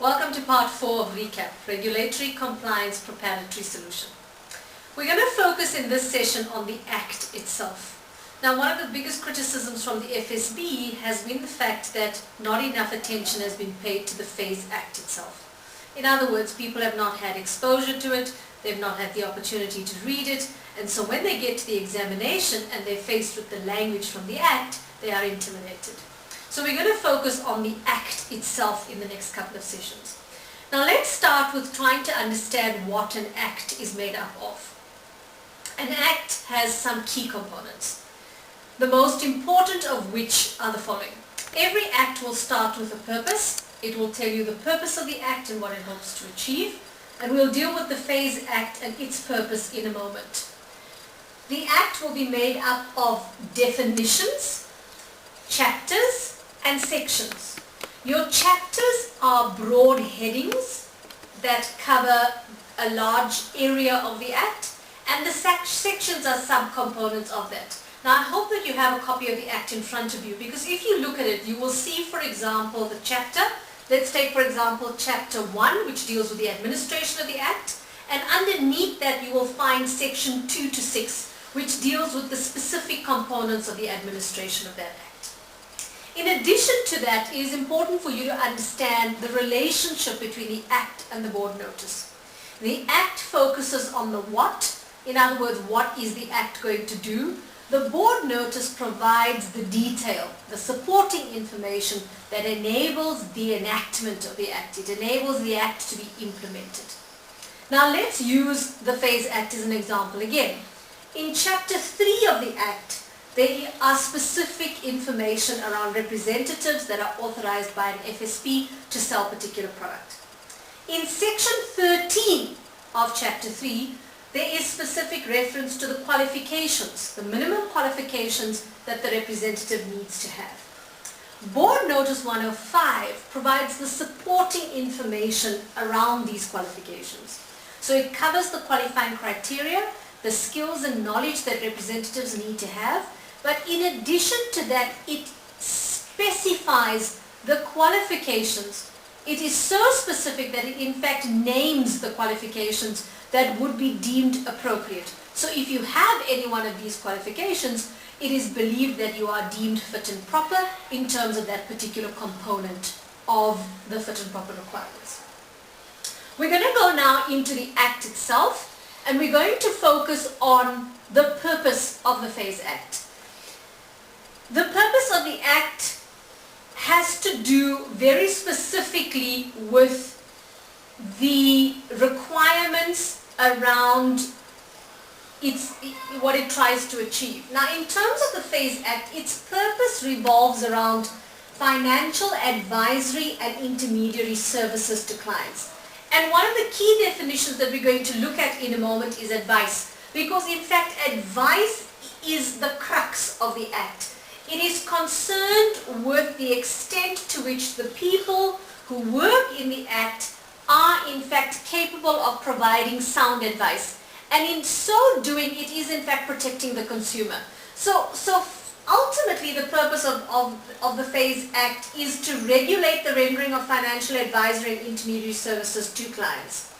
Welcome to part 4 of RECAP, Regulatory Compliance Preparatory Solution. We're going to focus in this session on the Act itself. Now, one of the biggest criticisms from the FSB has been the fact that not enough attention has been paid to the FASE Act itself. In other words, people have not had exposure to it, they've not had the opportunity to read it, and so when they get to the examination and they're faced with the language from the Act, they are intimidated. So we're going to focus on the Act itself in the next couple of sessions. Now let's start with trying to understand what an Act is made up of. An Act has some key components, the most important of which are the following. Every Act will start with a purpose. It will tell you the purpose of the Act and what it hopes to achieve, and we'll deal with the FASE Act and its purpose in a moment. The Act will be made up of definitions, chapters, and sections. Your chapters are broad headings that cover a large area of the Act, and the sections are subcomponents of that. Now I hope that you have a copy of the Act in front of you, because if you look at it, you will see, for example, the chapter. Let's take, for example, chapter 1, which deals with the administration of the Act, and underneath that you will find section 2 to 6, which deals with the specific components of the administration of that Act. In addition to that, it is important for you to understand the relationship between the Act and the board notice. The Act focuses on the what, in other words, what is the Act going to do? The board notice provides the detail, the supporting information that enables the enactment of the Act. It enables the Act to be implemented. Now let's use the FASE Act as an example again. In chapter 3 of the Act, there are specific information around representatives that are authorized by an FSP to sell a particular product. In section 13 of chapter 3, there is specific reference to the qualifications, the minimum qualifications that the representative needs to have. Board Notice 105 provides the supporting information around these qualifications. So it covers the qualifying criteria, the skills and knowledge that representatives need to have, but in addition to that, it specifies the qualifications. It is so specific that it in fact names the qualifications that would be deemed appropriate. So if you have any one of these qualifications, it is believed that you are deemed fit and proper in terms of that particular component of the fit and proper requirements. We're going to go now into the Act itself, and we're going to focus on the purpose of the FASE Act. The purpose of the Act has to do very specifically with the requirements around what it tries to achieve. Now, in terms of the FASE Act, its purpose revolves around financial advisory and intermediary services to clients. And one of the key definitions that we're going to look at in a moment is advice, because in fact advice is the crux of the Act. It is concerned with the extent to which the people who work in the Act are in fact capable of providing sound advice. And in so doing, it is in fact protecting the consumer. So ultimately the purpose of the FASE Act is to regulate the rendering of financial advisory and intermediary services to clients.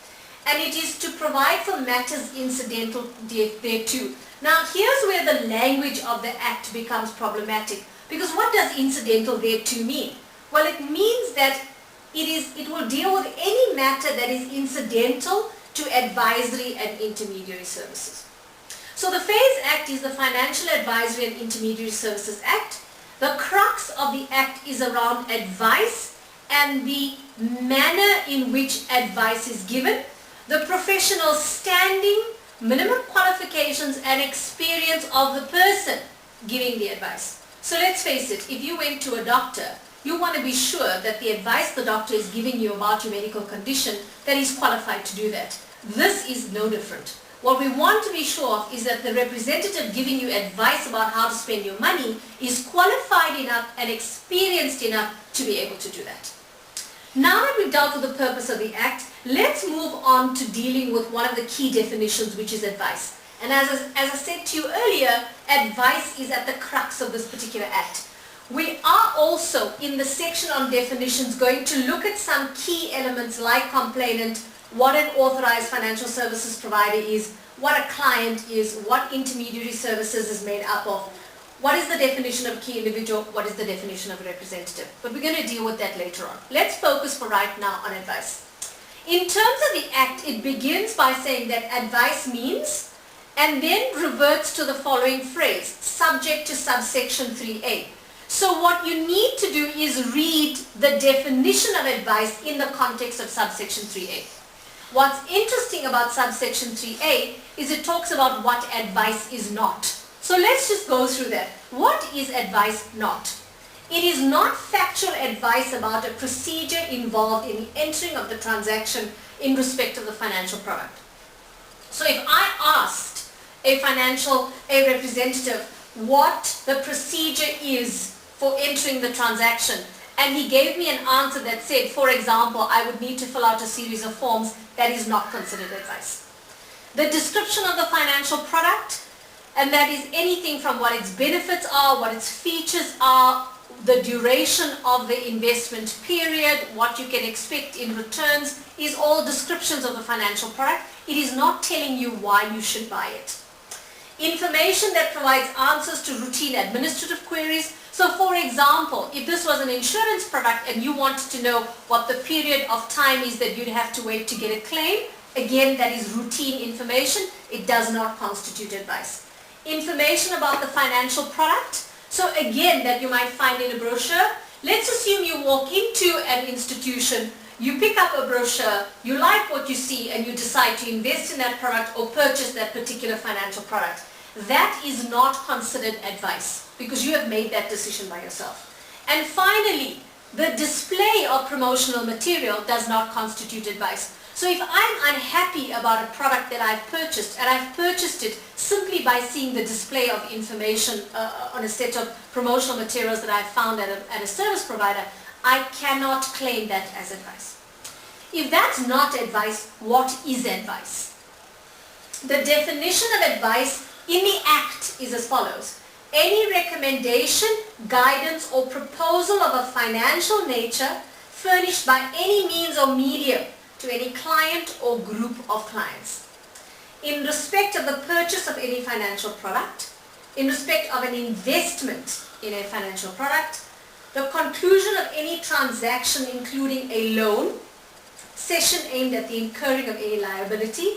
And it is to provide for matters incidental thereto. Now here's where the language of the Act becomes problematic, because what does incidental thereto mean? Well, it means that it will deal with any matter that is incidental to advisory and intermediary services. So the FASE Act is the Financial Advisory and Intermediary Services Act. The crux of the Act is around advice and the manner in which advice is given, the professional standing, minimum qualifications and experience of the person giving the advice. So let's face it, if you went to a doctor, you want to be sure that the advice the doctor is giving you about your medical condition, that he's qualified to do that. This is no different. What we want to be sure of is that the representative giving you advice about how to spend your money is qualified enough and experienced enough to be able to do that. Now that we've dealt with the purpose of the Act, let's move on to dealing with one of the key definitions, which is advice. And as I said to you earlier, advice is at the crux of this particular Act. We are also, in the section on definitions, going to look at some key elements like complainant, what an authorized financial services provider is, what a client is, what intermediary services is made up of, what is the definition of key individual, what is the definition of a representative. But we're going to deal with that later on. Let's focus for right now on advice. In terms of the Act, it begins by saying that advice means, and then reverts to the following phrase, subject to subsection 3A. So what you need to do is read the definition of advice in the context of subsection 3A. What's interesting about subsection 3A is it talks about what advice is not. So let's just go through that. What is advice not? It is not factual advice about a procedure involved in the entering of the transaction in respect of the financial product. So if I asked a representative what the procedure is for entering the transaction, and he gave me an answer that said, for example, I would need to fill out a series of forms, that is not considered advice. The description of the financial product, and that is anything from what its benefits are, what its features are, the duration of the investment period, what you can expect in returns, is all descriptions of the financial product. It is not telling you why you should buy it. Information that provides answers to routine administrative queries. So for example, if this was an insurance product and you wanted to know what the period of time is that you'd have to wait to get a claim, again, that is routine information. It does not constitute advice. Information about the financial product. So again, that you might find in a brochure. Let's assume you walk into an institution, you pick up a brochure, you like what you see, and you decide to invest in that product or purchase that particular financial product. That is not considered advice because you have made that decision by yourself. And finally, the display of promotional material does not constitute advice. So if I'm unhappy about a product that I've purchased, and I've purchased it simply by seeing the display of information on a set of promotional materials that I've found at a service provider, I cannot claim that as advice. If that's not advice, what is advice? The definition of advice in the Act is as follows. Any recommendation, guidance or proposal of a financial nature furnished by any means or medium to any client or group of clients. In respect of the purchase of any financial product, in respect of an investment in a financial product, the conclusion of any transaction including a loan, cession aimed at the incurring of any liability,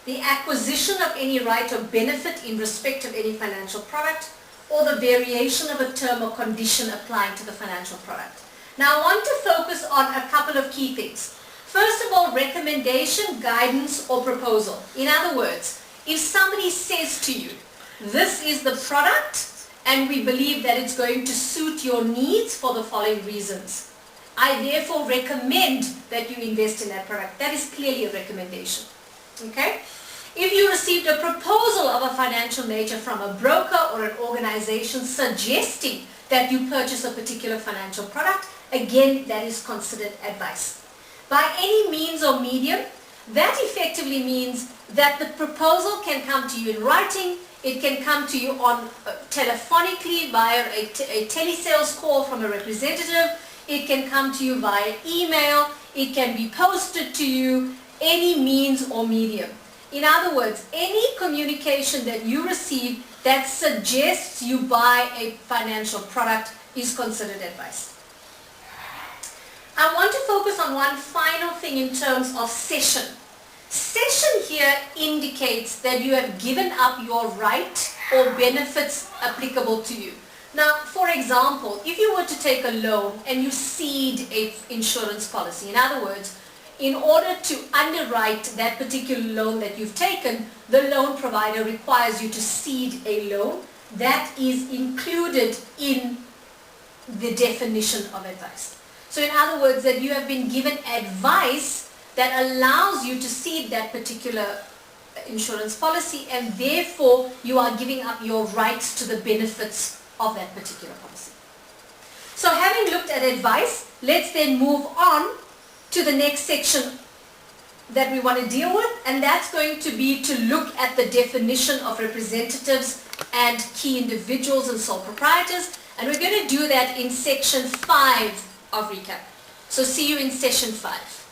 the acquisition of any right or benefit in respect of any financial product, or the variation of a term or condition applying to the financial product. Now I want to focus on a couple of key things. First of all, recommendation, guidance or proposal. In other words, if somebody says to you, this is the product and we believe that it's going to suit your needs for the following reasons, I therefore recommend that you invest in that product. That is clearly a recommendation. Okay? If you received a proposal of a financial nature from a broker or an organization suggesting that you purchase a particular financial product, again, that is considered advice. By any means or medium, that effectively means that the proposal can come to you in writing, it can come to you on telephonically via a telesales call from a representative, it can come to you via email, it can be posted to you, any means or medium. In other words, any communication that you receive that suggests you buy a financial product is considered advice. I want to focus on one final thing in terms of cession. Cession here indicates that you have given up your right or benefits applicable to you. Now, for example, if you were to take a loan and you cede an insurance policy, in other words, in order to underwrite that particular loan that you've taken, the loan provider requires you to cede a loan. That is included in the definition of advice. So in other words, that you have been given advice that allows you to cede that particular insurance policy, and therefore you are giving up your rights to the benefits of that particular policy. So having looked at advice, let's then move on to the next section that we want to deal with, and that's going to be to look at the definition of representatives and key individuals and sole proprietors. And we're going to do that in section 5 of recap. So see you in session 5.